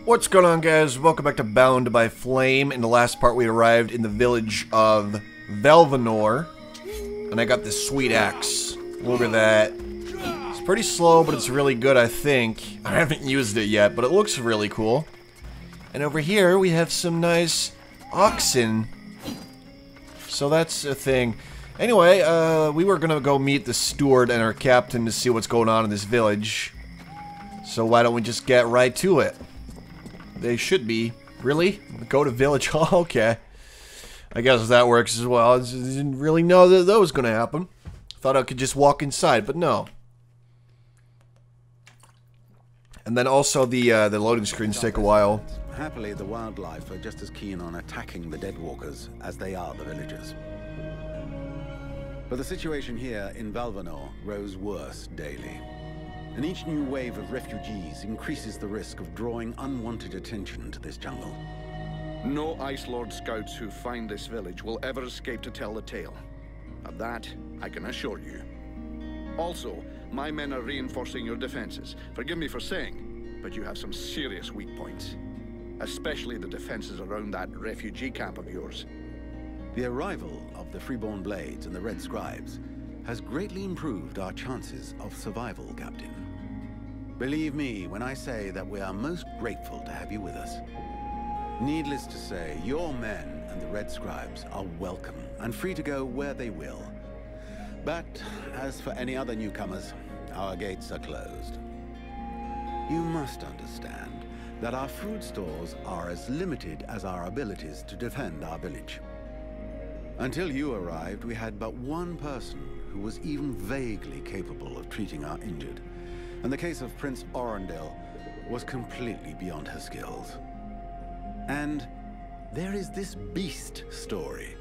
What's going on, guys? Welcome back to Bound by Flame. In the last part, we arrived in the village of Velvenor, and I got this sweet axe. Look at that. It's pretty slow, but it's really good, I think. I haven't used it yet, but it looks really cool. And over here, we have some nice oxen. So that's a thing. Anyway, we were gonna go meet the steward and our captain to see what's going on in this village. So why don't we just get right to it? They should be. Really? Go to village hall? Okay. I guess that works as well. I didn't really know that was going to happen. Thought I could just walk inside, but no. And then also the loading screens take a while. Happily, the wildlife are just as keen on attacking the deadwalkers as they are the villagers. But the situation here in Velvenor grows worse daily. And each new wave of refugees increases the risk of drawing unwanted attention to this jungle. No Ice Lord scouts who find this village will ever escape to tell the tale. Of that, I can assure you. Also, my men are reinforcing your defenses. Forgive me for saying, but you have some serious weak points. Especially the defenses around that refugee camp of yours. The arrival of the Freeborn Blades and the Red Scribes has greatly improved our chances of survival, Captain. Believe me when I say that we are most grateful to have you with us. Needless to say, your men and the Red Scribes are welcome and free to go where they will. But as for any other newcomers, our gates are closed. You must understand that our food stores are as limited as our abilities to defend our village. Until you arrived, we had but one person who was even vaguely capable of treating our injured. And the case of Prince Orendil was completely beyond her skills. And there is this beast story.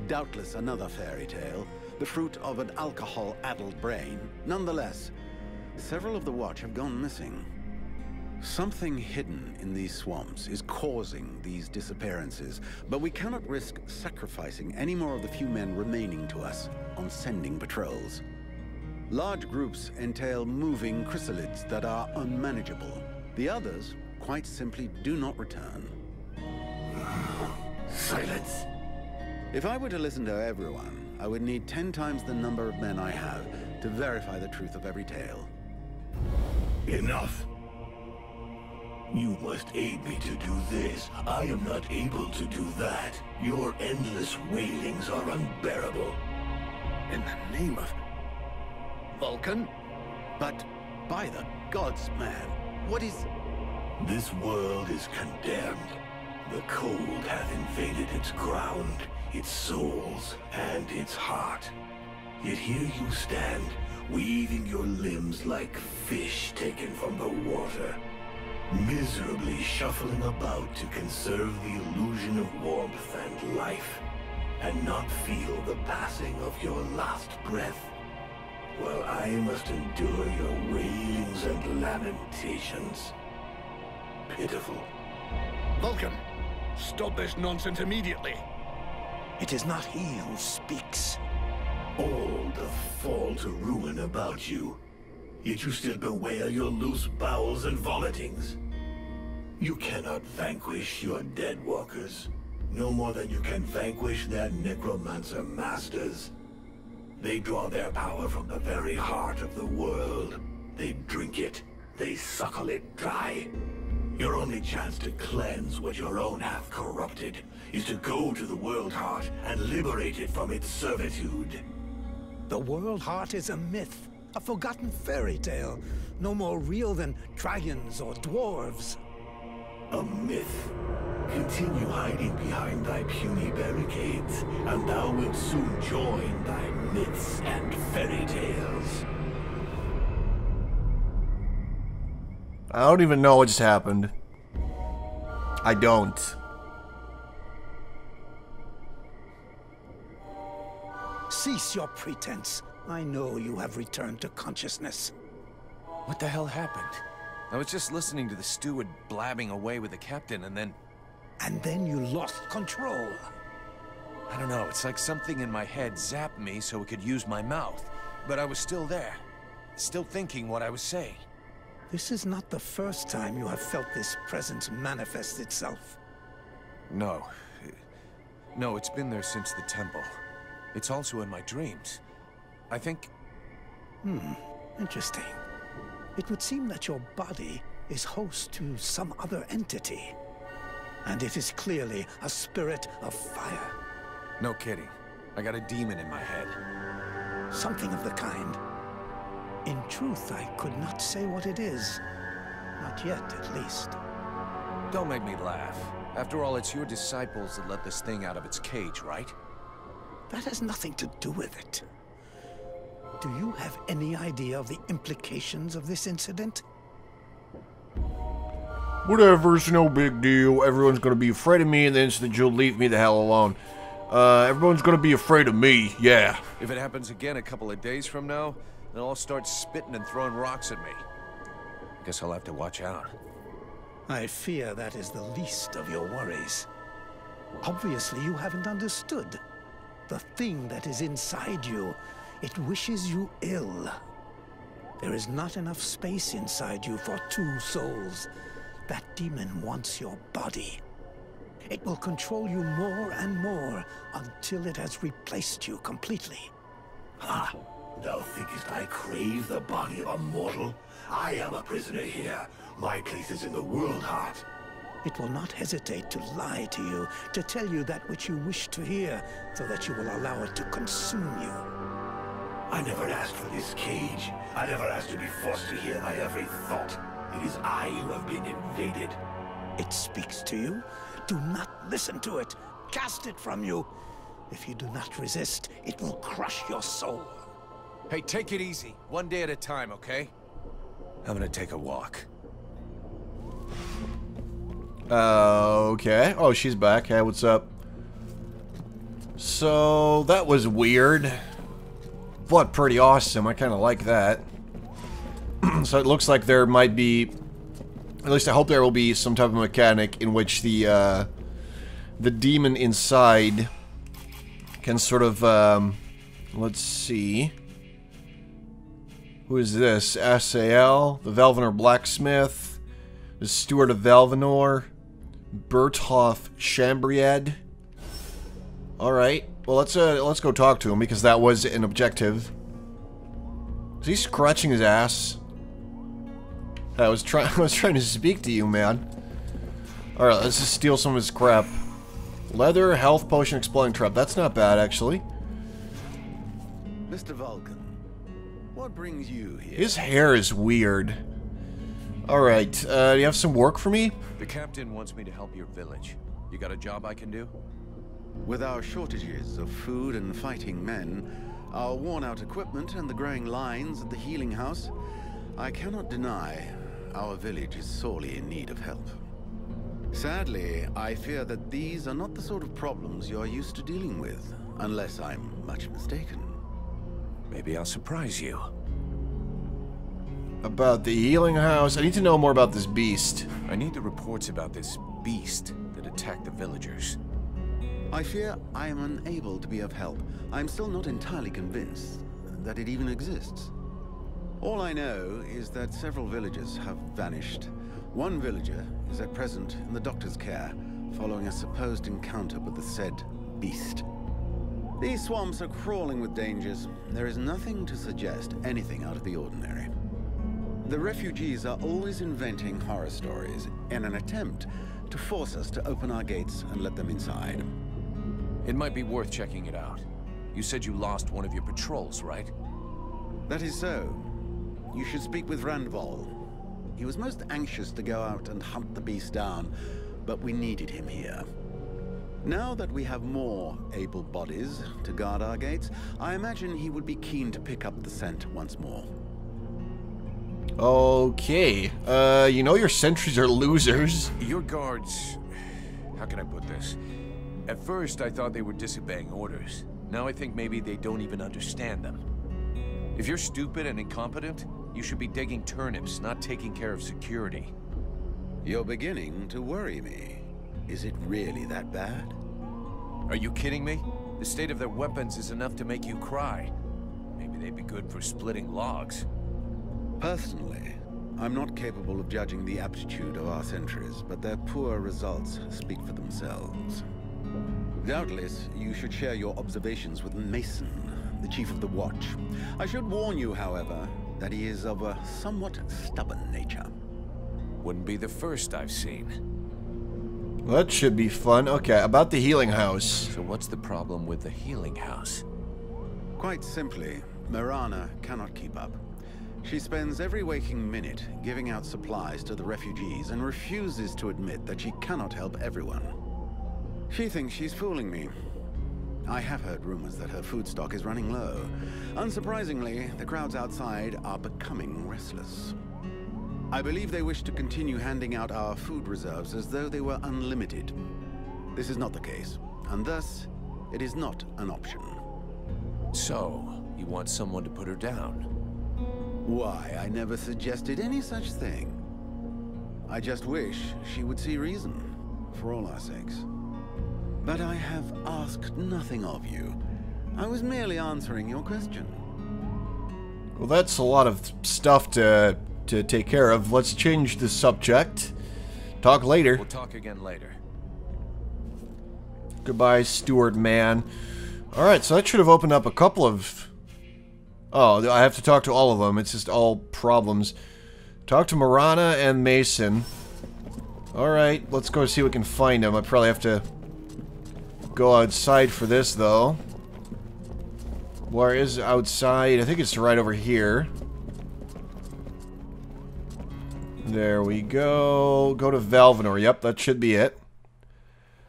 Doubtless another fairy tale, the fruit of an alcohol-addled brain. Nonetheless, several of the watch have gone missing. Something hidden in these swamps is causing these disappearances, but we cannot risk sacrificing any more of the few men remaining to us on sending patrols. Large groups entail moving chrysalids that are unmanageable. The others, quite simply, do not return. Silence. If I were to listen to everyone, I would need 10 times the number of men I have to verify the truth of every tale. Enough. You must aid me to do this. I am not able to do that. Your endless wailings are unbearable. In the name of Vulcan? But by the gods, man, what is... This world is condemned. The cold hath invaded its ground, its souls, and its heart. Yet here you stand, weaving your limbs like fish taken from the water, miserably shuffling about to conserve the illusion of warmth and life, and not feel the passing of your last breath, while I must endure your wailings and lamentations. Pitiful. Vulcan, stop this nonsense immediately. It is not he who speaks. All the fall to ruin about you, yet you still bewail your loose bowels and vomitings. You cannot vanquish your dead walkers, no more than you can vanquish their necromancer masters. They draw their power from the very heart of the world. They drink it, they suckle it dry. Your only chance to cleanse what your own hath corrupted is to go to the world heart and liberate it from its servitude. The world heart is a myth, a forgotten fairy tale, no more real than dragons or dwarves. A myth. Continue hiding behind thy puny barricades, and thou wilt soon join thy myths and fairy tales. I don't even know what just happened. I don't. Cease your pretense. I know you have returned to consciousness. What the hell happened? I was just listening to the steward blabbing away with the captain and then... And then you lost control. I don't know, it's like something in my head zapped me so it could use my mouth. But I was still there. Still thinking what I was saying. This is not the first time you have felt this presence manifest itself. No. No, it's been there since the temple. It's also in my dreams. I think... Interesting. It would seem that your body is host to some other entity. And it is clearly a spirit of fire. No kidding. I got a demon in my head. Something of the kind. In truth, I could not say what it is. Not yet, at least. Don't make me laugh. After all, it's your disciples that let this thing out of its cage, right? That has nothing to do with it. Do you have any idea of the implications of this incident? Whatever, it's no big deal. Everyone's gonna be afraid of me, and the instant you'll leave me the hell alone. Everyone's gonna be afraid of me, yeah. If it happens again a couple of days from now, they'll all start spitting and throwing rocks at me. Guess I'll have to watch out. I fear that is the least of your worries. Obviously, you haven't understood. The thing that is inside you, it wishes you ill. There is not enough space inside you for two souls. That demon wants your body. It will control you more and more until it has replaced you completely. Ha! Thou thinkest I crave the body of a mortal? I am a prisoner here. My place is in the world heart. It will not hesitate to lie to you, to tell you that which you wish to hear, so that you will allow it to consume you. I never asked for this cage. I never asked to be forced to hear my every thought. It is I who have been invaded. It speaks to you. Do not listen to it. Cast it from you. If you do not resist, it will crush your soul. Hey, take it easy. One day at a time, okay? I'm gonna take a walk. Okay. Oh, she's back. Hey, what's up? So, that was weird. But pretty awesome. I kind of like that. So it looks like there might be... At least I hope there will be some type of mechanic in which the demon inside can sort of... let's see... Who is this? Asael, the Velvenor blacksmith, the steward of Velvenor, Berthoff Chambriad. All right, well let's go talk to him because that was an objective. Is he scratching his ass? I was trying to speak to you, man. All right, let's just steal some of his crap. Leather, health potion, exploding trap. That's not bad actually. Mr. Vulcan. What brings you here? His hair is weird. Alright, do you have some work for me? The captain wants me to help your village. You got a job I can do? With our shortages of food and fighting men, our worn-out equipment and the growing lines at the healing house, I cannot deny our village is sorely in need of help. Sadly, I fear that these are not the sort of problems you are used to dealing with, unless I'm much mistaken. Maybe I'll surprise you. About the healing house? I need to know more about this beast. I need the reports about this beast that attacked the villagers. I fear I am unable to be of help. I'm still not entirely convinced that it even exists. All I know is that several villagers have vanished. One villager is at present in the doctor's care, following a supposed encounter with the said beast. These swamps are crawling with dangers. There is nothing to suggest anything out of the ordinary. The refugees are always inventing horror stories in an attempt to force us to open our gates and let them inside. It might be worth checking it out. You said you lost one of your patrols, right? That is so. You should speak with Randval. He was most anxious to go out and hunt the beast down, but we needed him here. Now that we have more able bodies to guard our gates, I imagine he would be keen to pick up the scent once more. Okay. You know your sentries are losers. Your guards... How can I put this? At first, I thought they were disobeying orders. Now I think maybe they don't even understand them. If you're stupid and incompetent, you should be digging turnips, not taking care of security. You're beginning to worry me. Is it really that bad? Are you kidding me? The state of their weapons is enough to make you cry. Maybe they'd be good for splitting logs. Personally, I'm not capable of judging the aptitude of our sentries, but their poor results speak for themselves. Doubtless, you should share your observations with Mason, the chief of the watch. I should warn you, however, that he is of a somewhat stubborn nature. Wouldn't be the first I've seen. Well, that should be fun. Okay, about the healing house. So what's the problem with the healing house? Quite simply, Mirana cannot keep up. She spends every waking minute giving out supplies to the refugees and refuses to admit that she cannot help everyone. She thinks she's fooling me. I have heard rumors that her food stock is running low. Unsurprisingly, the crowds outside are becoming restless. I believe they wish to continue handing out our food reserves as though they were unlimited. This is not the case, and thus, it is not an option. So, you want someone to put her down? Why, I never suggested any such thing. I just wish she would see reason, for all our sakes. But I have asked nothing of you. I was merely answering your question. Well, that's a lot of stuff to take care of. Let's change the subject. Talk later. We'll talk again later. Goodbye, steward man. Alright, so that should have opened up a couple of... Oh, I have to talk to all of them. It's just all problems. Talk to Mirana and Mason. Alright, let's go see if we can find them. I probably have to go outside for this, though. Where is outside? I think it's right over here. There we go. Go to Velvenor. Yep, that should be it.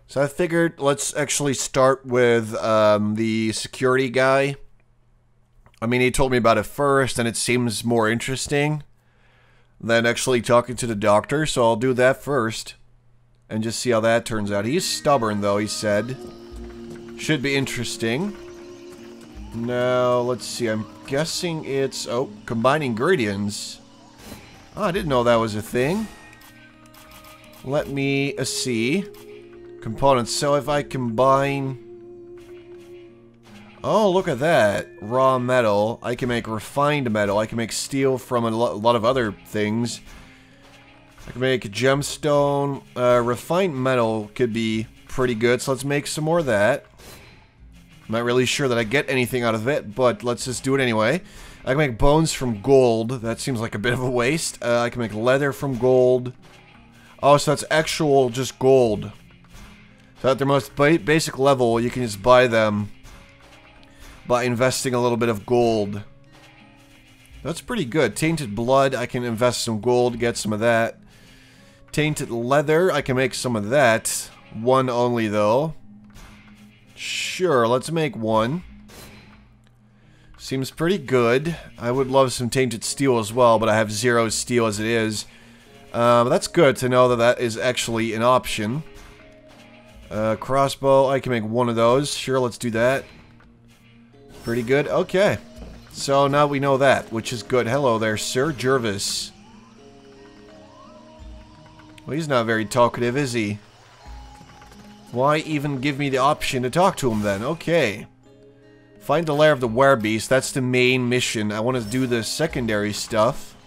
So I figured let's actually start with the security guy. I mean, he told me about it first, and it seems more interesting than actually talking to the doctor, so I'll do that first. And just see how that turns out. He's stubborn, though, he said. Should be interesting. Now, let's see. I'm guessing it's... Oh, combine ingredients. Oh, I didn't know that was a thing. Let me see. Components. So if I combine... Oh, look at that. Raw metal. I can make refined metal. I can make steel from a lot of other things. I can make gemstone. Refined metal could be pretty good, so let's make some more of that. I'm not really sure that I get anything out of it, but let's just do it anyway. I can make bones from gold. That seems like a bit of a waste. I can make leather from gold. Oh, so that's actual just gold. So at their most basic level, you can just buy them by investing a little bit of gold. That's pretty good. Tainted blood, I can invest some gold, get some of that. Tainted leather, I can make some of that. One only, though. Sure, let's make one. Seems pretty good. I would love some tainted steel as well, but I have 0 steel as it is. But that's good to know that that is actually an option. Crossbow, I can make one of those. Sure, let's do that. Pretty good. Okay. So now we know that, which is good. Hello there, Sir Jervis. Well, he's not very talkative, is he? Why even give me the option to talk to him then? Okay. Find the lair of the werebeast. That's the main mission. I want to do the secondary stuff.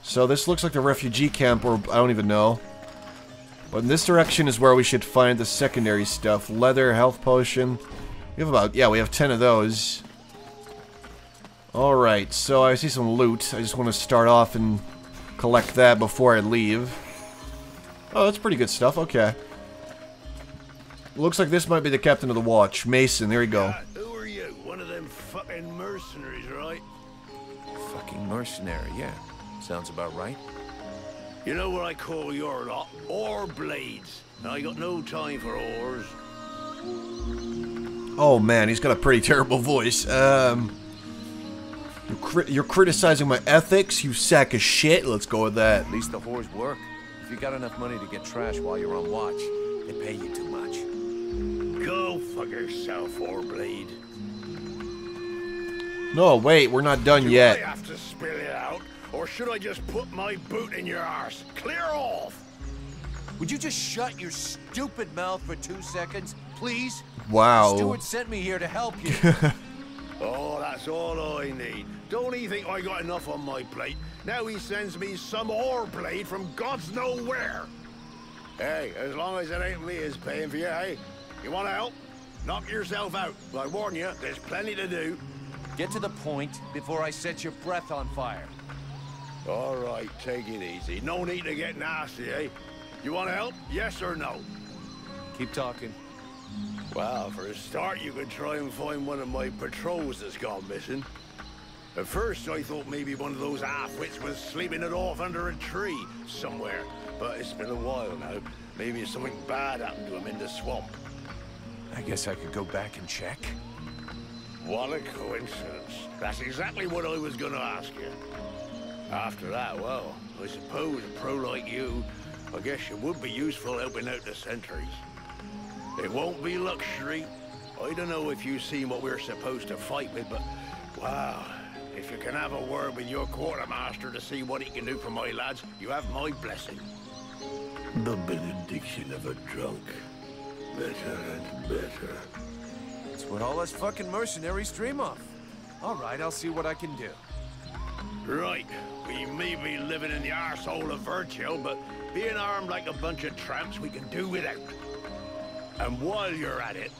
So this looks like the refugee camp, or I don't even know. But in this direction is where we should find the secondary stuff. Leather, health potion. We have about, yeah, we have 10 of those. Alright, so I see some loot. I just want to start off and collect that before I leave. Oh, that's pretty good stuff. Okay. Looks like this might be the captain of the watch. Mason, there you go. Who are you? One of them fucking mercenaries, right? Fucking mercenary, yeah. Sounds about right. You know what I call your lot? Ore blades. Now, I got no time for ores. Oh man, he's got a pretty terrible voice. You're criticizing my ethics, you sack of shit. Let's go with that. At least the whores work. If you got enough money to get trash while you're on watch, they pay you too much. Go fuck yourself, ore blade. No, wait, we're not done yet. Do I have to spill it out, or should I just put my boot in your arse? Clear off! Would you just shut your stupid mouth for 2 seconds, please? Wow. Stuart sent me here to help you. Oh, that's all I need. Don't he think I got enough on my plate? Now he sends me some ore blade from God's nowhere. Hey, as long as it ain't me is paying for you, hey? You want to help? Knock yourself out. I warn you, there's plenty to do. Get to the point before I set your breath on fire. All right, take it easy. No need to get nasty, eh? You want to help? Yes or no? Keep talking. Well, for a start, you could try and find one of my patrols that's gone missing. At first, I thought maybe one of those half-wits was sleeping it off under a tree somewhere. But it's been a while now. Maybe something bad happened to him in the swamp. I guess I could go back and check. What a coincidence. That's exactly what I was going to ask you. After that, well, I suppose a pro like you, I guess you would be useful helping out the sentries. It won't be luxury. I don't know if you've seen what we're supposed to fight with, but, wow, if you can have a word with your quartermaster to see what he can do for my lads, you have my blessing. The benediction of a drunk. Better and better. It's what all us fucking mercenaries dream of. All right, I'll see what I can do. Right. We may be living in the arsehole of Virgil, but being armed like a bunch of tramps, we can do without. And while you're at it,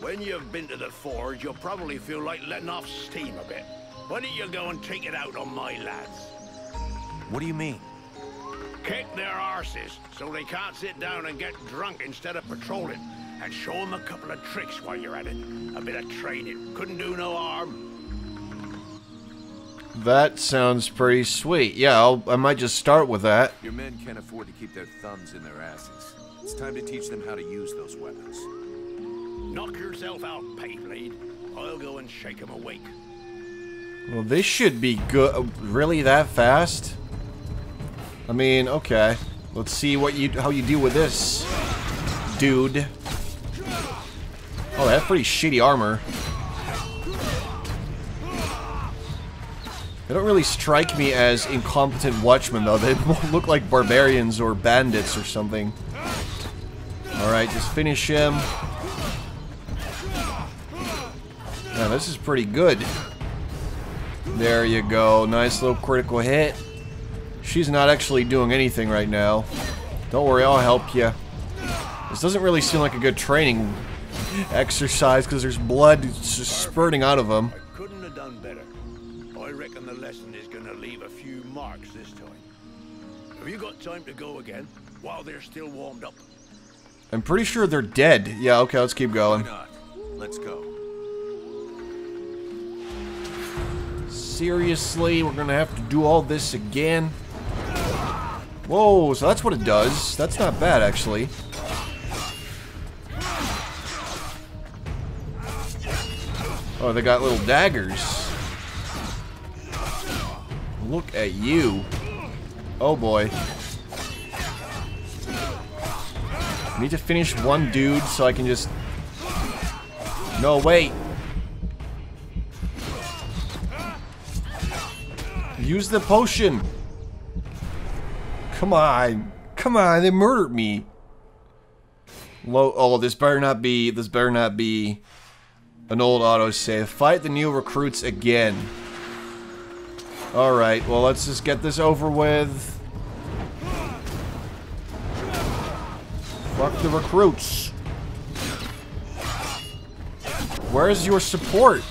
when you've been to the forge, you'll probably feel like letting off steam a bit. Why don't you go and take it out on my lads? What do you mean? Kick their arses so they can't sit down and get drunk instead of patrolling. And show them a couple of tricks while you're at it. A bit of training. Couldn't do no harm. That sounds pretty sweet. Yeah, I might just start with that. Your men can't afford to keep their thumbs in their asses. It's time to teach them how to use those weapons. Knock yourself out, Payblade. I'll go and shake them awake. Well, this should be good. Really that fast? I mean, okay. Let's see what how you deal with this, dude. Oh, that's pretty shitty armor. They don't really strike me as incompetent watchmen, though. They look like barbarians or bandits or something. Alright, just finish him. Yeah, this is pretty good. There you go. Nice little critical hit. She's not actually doing anything right now. Don't worry, I'll help you. This doesn't really seem like a good training exercise because there's blood just spurting out of him. I couldn't have done better. I reckon the lesson is going to leave a few marks this time. Have you got time to go again while they're still warmed up? I'm pretty sure they're dead. Yeah, okay, let's keep going. Why not? Let's go. Seriously, we're gonna have to do all this again? Whoa, so that's what it does. That's not bad, actually. Oh, they got little daggers. Look at you. Oh boy. I need to finish one dude so I can just... No, wait. Use the potion. Come on. Come on, they murdered me. Oh, this better not be an old autosave. Fight the new recruits again. Alright, well, let's just get this over with. Fuck the recruits. Where's your support?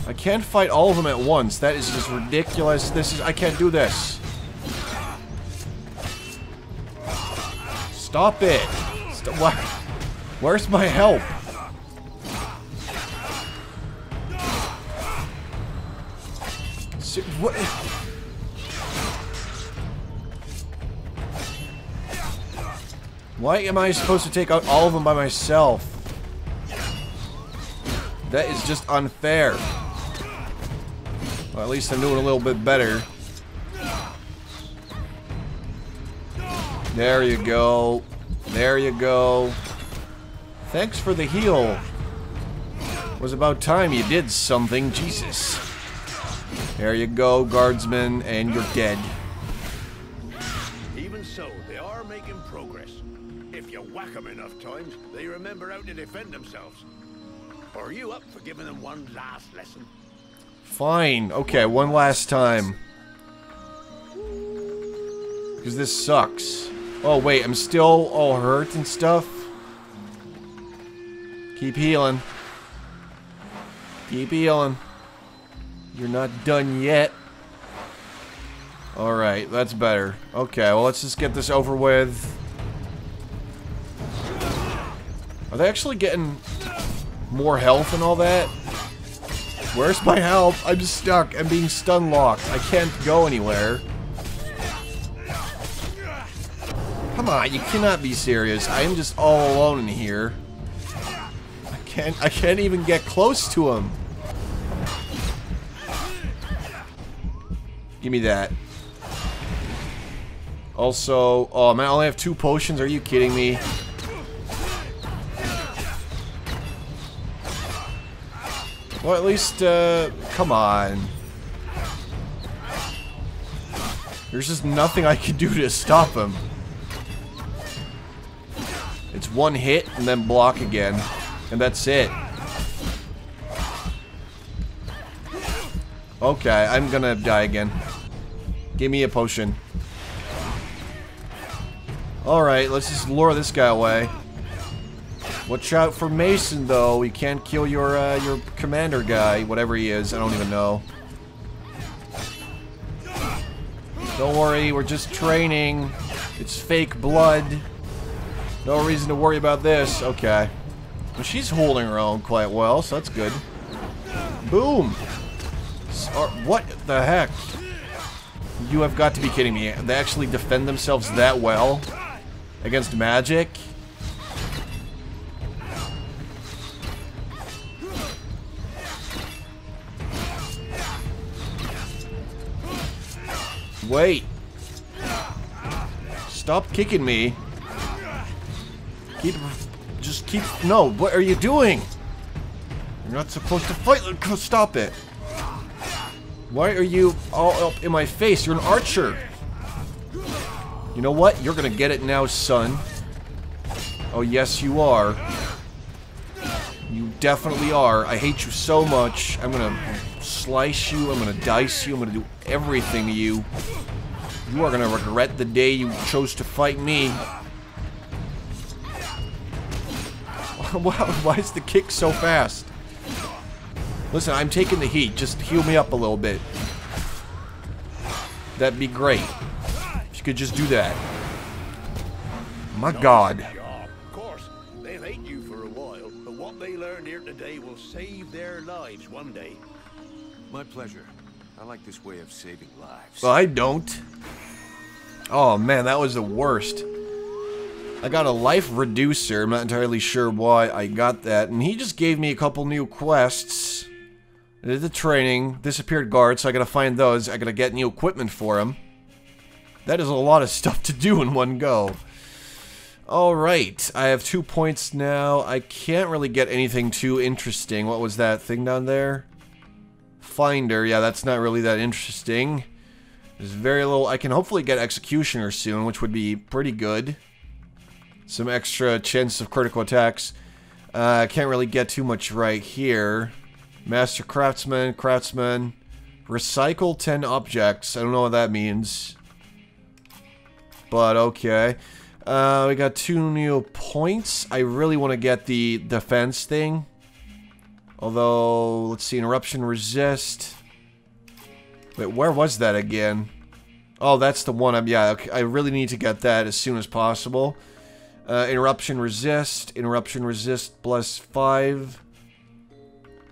I can't fight all of them at once. That is just ridiculous. I can't do this. Stop it. Where's my help? What? Why am I supposed to take out all of them by myself? That is just unfair. Well, at least I'm doing a little bit better. There you go. There you go. Thanks for the heal. It was about time you did something. Jesus. There you go, guardsman, and you're dead. Even so, they are making progress. If you whack them enough times, they remember how to defend themselves. Are you up for giving them one last lesson? Fine. Okay, one last time. Because this sucks. Oh, wait, I'm still all hurt and stuff. Keep healing. Keep healing. You're not done yet. Alright, that's better. Okay, well, let's just get this over with. Are they actually getting more health and all that? Where's my help? I'm stuck. I'm being stun locked. I can't go anywhere. Come on, you cannot be serious. I am just all alone in here. I can't even get close to him. Give me that. Also, oh man, I only have 2 potions. Are you kidding me? Well, at least, come on. There's just nothing I can do to stop him. It's one hit and then block again. And that's it. Okay, I'm gonna die again. Give me a potion. Alright, let's just lure this guy away. Watch out for Mason, though. He can't kill your commander guy, whatever he is. I don't even know. Don't worry, we're just training. It's fake blood. No reason to worry about this. Okay. Well, she's holding her own quite well, so that's good. Boom! What the heck? You have got to be kidding me. They actually defend themselves that well against magic? Wait. Stop kicking me. Just keep... No, what are you doing? You're not supposed to fight. Stop it. Why are you all up in my face? You're an archer. You know what? You're gonna get it now, son. Oh, yes, you are. You definitely are. I hate you so much. I'm gonna slice you. I'm gonna dice you. I'm gonna do everything to you. You are gonna regret the day you chose to fight me. Why is the kick so fast? Listen, I'm taking the heat. Just heal me up a little bit. That'd be great. If you could just do that. My God. Of course, they'll hate you for a while, but what they learned here today will save their lives one day. My pleasure. I like this way of saving lives. I don't. Oh man, that was the worst. I got a life reducer. I'm not entirely sure why I got that. And he just gave me a couple new quests. I did the training. Disappeared guards, so I gotta find those. I gotta get new equipment for him. That is a lot of stuff to do in one go. Alright, I have 2 points now. I can't really get anything too interesting. What was that thing down there? Finder. Yeah, that's not really that interesting. There's very little. I can hopefully get Executioner soon, which would be pretty good. Some extra chance of critical attacks. I can't really get too much right here. Master Craftsman, Craftsman. Recycle 10 objects. I don't know what that means. But okay. We got 2 new points. I really want to get the defense thing. Although, let's see, Interruption Resist. Wait, where was that again? Oh, that's the one. Yeah, okay, I really need to get that as soon as possible. Interruption Resist plus 5.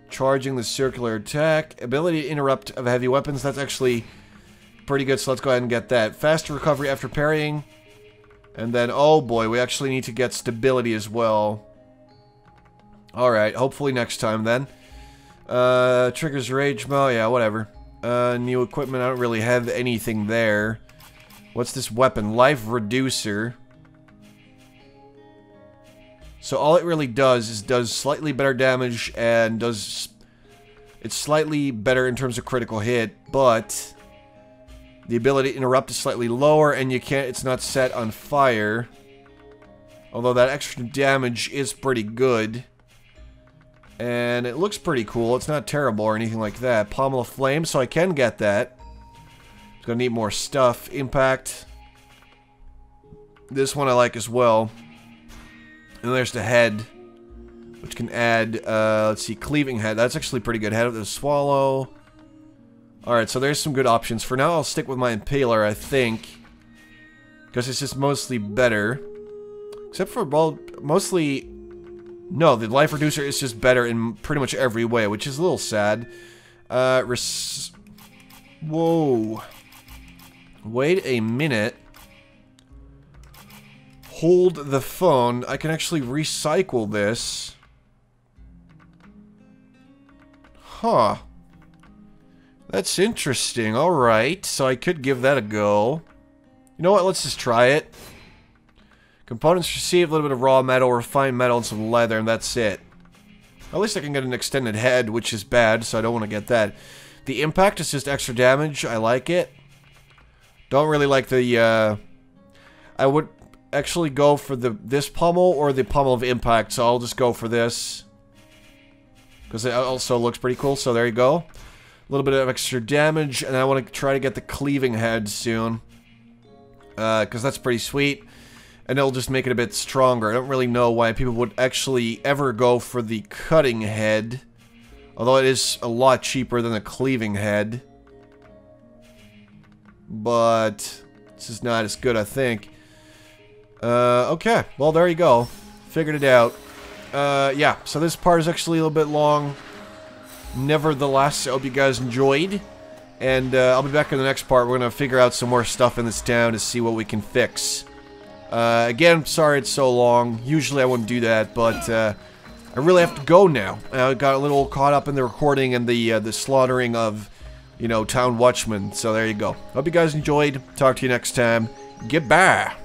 Charging the circular attack. Ability to interrupt of heavy weapons. That's actually pretty good, so let's go ahead and get that. Faster recovery after parrying. And then, oh boy, we actually need to get stability as well. Alright, hopefully next time then. Triggers rage mode, yeah, whatever. New equipment, I don't really have anything there. What's this weapon? Life reducer. So all it really does is does slightly better damage and does... It's slightly better in terms of critical hit, but... The ability to interrupt is slightly lower and you can't... It's not set on fire. Although that extra damage is pretty good. And it looks pretty cool. It's not terrible or anything like that. Pommel of Flame, so I can get that. It's gonna need more stuff. Impact. This one I like as well. And there's the head, which can add, let's see, Cleaving Head. That's actually pretty good. Head of the Swallow. Alright, so there's some good options. For now, I'll stick with my Impaler, I think. Because it's just mostly better. Except for, well, mostly... No, the Life Reducer is just better in pretty much every way, which is a little sad. Whoa. Wait a minute. Hold the phone. I can actually recycle this. Huh. That's interesting. Alright, so I could give that a go. You know what? Let's just try it. Components receive a little bit of raw metal, refined metal, and some leather, and that's it. At least I can get an extended head, which is bad, so I don't want to get that. The impact is just extra damage. I like it. Don't really like the, I would actually go for this pommel or the pommel of impact, so I'll just go for this. Because it also looks pretty cool, so there you go. A little bit of extra damage, and I want to try to get the Cleaving Head soon. Because that's pretty sweet. And it'll just make it a bit stronger. I don't really know why people would actually ever go for the Cutting Head. Although it is a lot cheaper than the Cleaving Head. But this is not as good, I think. Okay. Well, there you go. Figured it out. Yeah, so this part is actually a little bit long. Nevertheless, I hope you guys enjoyed. And I'll be back in the next part. We're going to figure out some more stuff in this town to see what we can fix. Again, sorry it's so long. Usually I wouldn't do that, but I really have to go now. I got a little caught up in the recording and the slaughtering of, you know, town watchmen. So there you go. Hope you guys enjoyed. Talk to you next time. Goodbye.